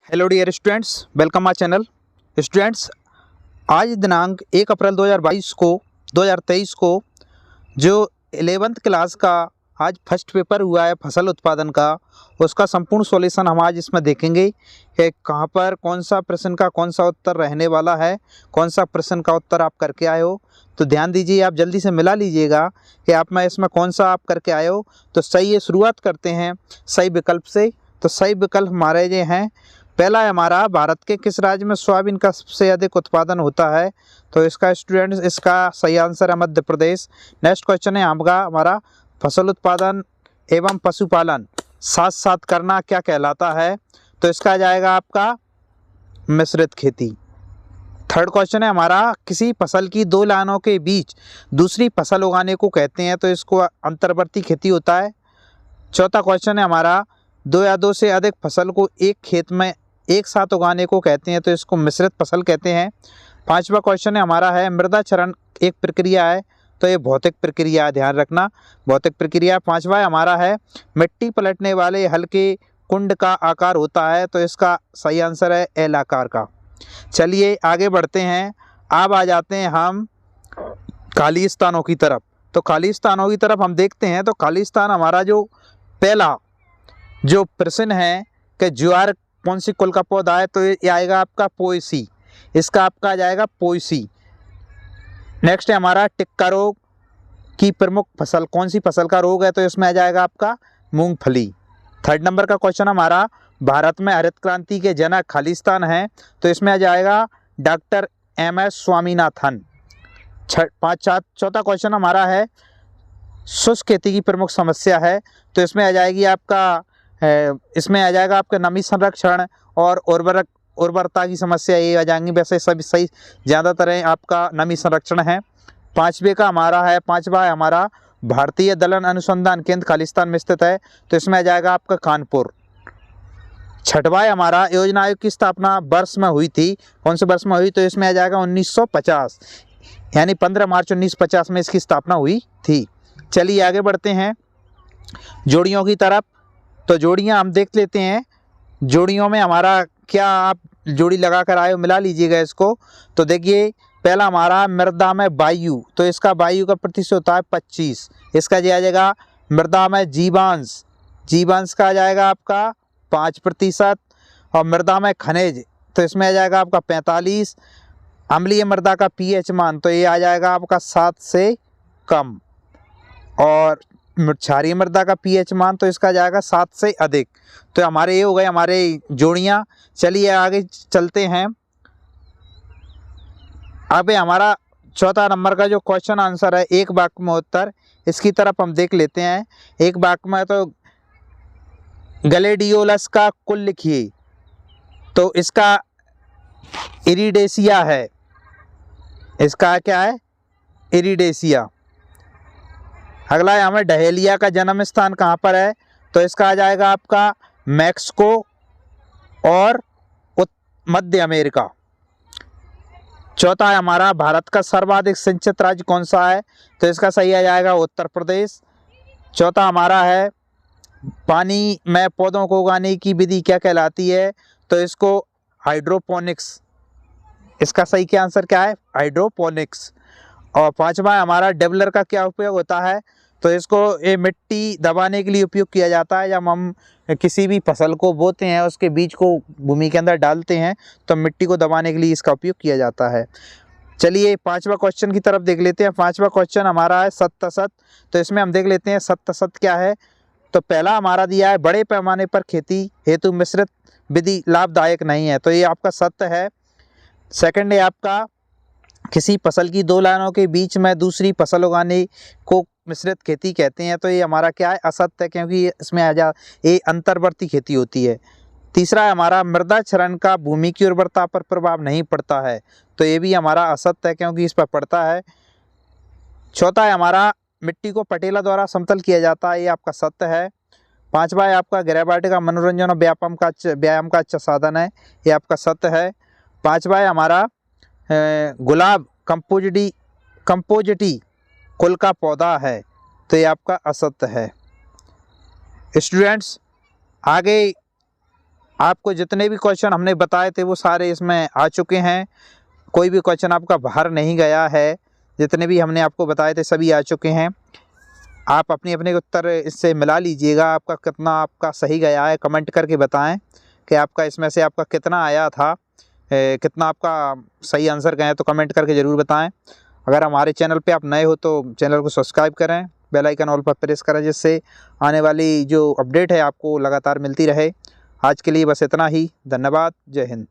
Hello dear students, welcome my channel. Students, आज दिनांक 1 अप्रैल 2023 को जो 11th क्लास का आज फर्स्ट पेपर हुआ है फसल उत्पादन का, उसका संपूर्ण सॉल्यूशन हम आज इसमें देखेंगे कि कहाँ पर कौन सा प्रश्न का कौन सा उत्तर रहने वाला है, कौन सा प्रश्न का उत्तर आप करके आए हो। तो ध्यान दीजिए, आप जल्दी से मिला लीजिएगा कि आप में इसमें कौन सा आप करके आए हो। तो सही है, शुरुआत करते हैं सही विकल्प से। तो सही विकल्प हमारे ये हैं, पहला है हमारा, भारत के किस राज्य में सोयाबीन का सबसे अधिक उत्पादन होता है। तो इसका स्टूडेंट्स, इसका सही आंसर है मध्य प्रदेश। नेक्स्ट क्वेश्चन है आपका हमारा, फसल उत्पादन एवं पशुपालन साथ साथ करना क्या कहलाता है। तो इसका आ जाएगा आपका मिश्रित खेती। थर्ड क्वेश्चन है हमारा, किसी फसल की दो लाइनों के बीच दूसरी फसल उगाने को कहते हैं। तो इसको अंतर्वर्ती खेती होता है। चौथा क्वेश्चन है हमारा, दो या दो से अधिक फसल को एक खेत में एक साथ उगाने को कहते हैं। तो इसको मिश्रित फसल कहते हैं। पांचवा क्वेश्चन है हमारा है, मृदा क्षरण एक प्रक्रिया है। तो ये भौतिक प्रक्रिया है, ध्यान रखना, भौतिक प्रक्रिया। पांचवा है हमारा है, मिट्टी पलटने वाले हल्के कुंड का आकार होता है। तो इसका सही आंसर है एल आकार का। चलिए आगे बढ़ते हैं। अब आ जाते हैं हम खाली स्थानों की तरफ। तो खाली स्थानों की तरफ हम देखते हैं। तो खाली स्थान हमारा जो पहला जो प्रश्न है कि ज्वार कौन सी कुल का पौधा है। तो ये आएगा आपका पोएसी, इसका आपका आ जाएगा पोएसी। नेक्स्ट है हमारा, टिक्का रोग की प्रमुख फसल कौन सी फसल का रोग है। तो इसमें आ जाएगा आपका मूंगफली। थर्ड नंबर का क्वेश्चन हमारा, भारत में हरित क्रांति के जनक खालिस्तान है। तो इसमें आ जाएगा डॉक्टर MS स्वामीनाथन। चौथा क्वेश्चन हमारा है, शुष्क खेती की प्रमुख समस्या है। तो इसमें आ जाएगी आपका इसमें आ जाएगा आपका नमी संरक्षण और उर्वरता की समस्या, ये आ जाएंगी। वैसे सभी सही ज़्यादातर है आपका नमी संरक्षण है। पांचवा है हमारा, भारतीय दलहन अनुसंधान केंद्र खालिस्तान में स्थित है। तो इसमें आ जाएगा आपका कानपुर। छठवा है हमारा, योजना आयोग की स्थापना वर्ष में हुई थी, कौन से वर्ष में हुई। तो इसमें आ जाएगा 1950, यानी 15 मार्च 1950 में इसकी स्थापना हुई थी। चलिए आगे बढ़ते हैं जोड़ियों की तरफ। तो जोड़ियां हम देख लेते हैं। जोड़ियों में हमारा क्या, आप जोड़ी लगा कर आए हो, मिला लीजिएगा इसको। तो देखिए, पहला हमारा मृदा में वायु। तो इसका वायु का प्रतिशत होता है 25। इसका आ जाएगा मृदा में जीवांश, जीवांश का आ जाएगा आपका 5%। और मृदा में खनिज, तो इसमें आ जाएगा आपका 45। अम्लीय मृदा का pH मान, तो ये आ जाएगा आपका 7 से कम। और क्षारीय मृदा का pH मान, तो इसका जाएगा 7 से अधिक। तो हमारे ये हो गए हमारे जोड़ियाँ। चलिए आगे चलते हैं। अब हमारा चौथा नंबर का जो क्वेश्चन आंसर है, एक वाक्य में उत्तर, इसकी तरफ हम देख लेते हैं। एक वाक्य में, तो ग्लेडियोलस का कुल लिखिए। तो इसका इरिडेशिया है, इसका क्या है, इरिडेशिया। अगला है हमें, डहेलिया का जन्म स्थान कहाँ पर है। तो इसका आ जाएगा आपका मैक्सिको और मध्य अमेरिका। चौथा है हमारा, भारत का सर्वाधिक सिंचित राज्य कौन सा है। तो इसका सही आ जाएगा उत्तर प्रदेश। चौथा हमारा है, पानी में पौधों को उगाने की विधि क्या कहलाती है। तो इसको हाइड्रोपोनिक्स, इसका सही क्या आंसर क्या है, हाइड्रोपोनिक्स। और पांचवा है हमारा, डेवलर का क्या उपयोग होता है। तो इसको ये मिट्टी दबाने के लिए उपयोग किया जाता है। जब हम किसी भी फसल को बोते हैं, उसके बीज को भूमि के अंदर डालते हैं, तो मिट्टी को दबाने के लिए इसका उपयोग किया जाता है। चलिए पांचवा क्वेश्चन की तरफ देख लेते हैं। पांचवा क्वेश्चन हमारा है सत्य असत। तो इसमें हम देख लेते हैं सत्य असत क्या है। तो पहला हमारा दिया है, बड़े पैमाने पर खेती हेतु मिश्रित विधि लाभदायक नहीं है। तो ये आपका सत्य है। सेकंड है आपका, किसी फसल की दो लाइनों के बीच में दूसरी फसल उगाने को मिश्रित खेती कहते हैं। तो ये हमारा क्या है, असत्य, क्योंकि इसमें ये अंतर्वर्ती खेती होती है। तीसरा है हमारा, मृदा क्षरण का भूमि की उर्वरता पर प्रभाव नहीं पड़ता है। तो ये भी हमारा असत्य है, क्योंकि इस पर पड़ता है। चौथा है हमारा, मिट्टी को पटेला द्वारा समतल किया जाता है। ये आपका सत्य है। पांचवा है आपका, गृहवाटिका मनोरंजन और व्यायाम का अच्छा साधन है। ये आपका सत्य है। पांचवा है हमारा, गुलाब कंपोजिटी कुल का पौधा है। तो ये आपका असत्य है। स्टूडेंट्स, आगे आपको जितने भी क्वेश्चन हमने बताए थे वो सारे इसमें आ चुके हैं। कोई भी क्वेश्चन आपका बाहर नहीं गया है, जितने भी हमने आपको बताए थे सभी आ चुके हैं। आप अपने अपने उत्तर इससे मिला लीजिएगा, आपका कितना आपका सही गया है कमेंट करके बताएं कि आपका इसमें से आपका कितना आया था, कितना आपका सही आंसर गए तो कमेंट करके ज़रूर बताएं। अगर हमारे चैनल पे आप नए हो तो चैनल को सब्सक्राइब करें, बेल आइकन ऑल पर प्रेस करें, जिससे आने वाली जो अपडेट है आपको लगातार मिलती रहे। आज के लिए बस इतना ही। धन्यवाद। जय हिंद।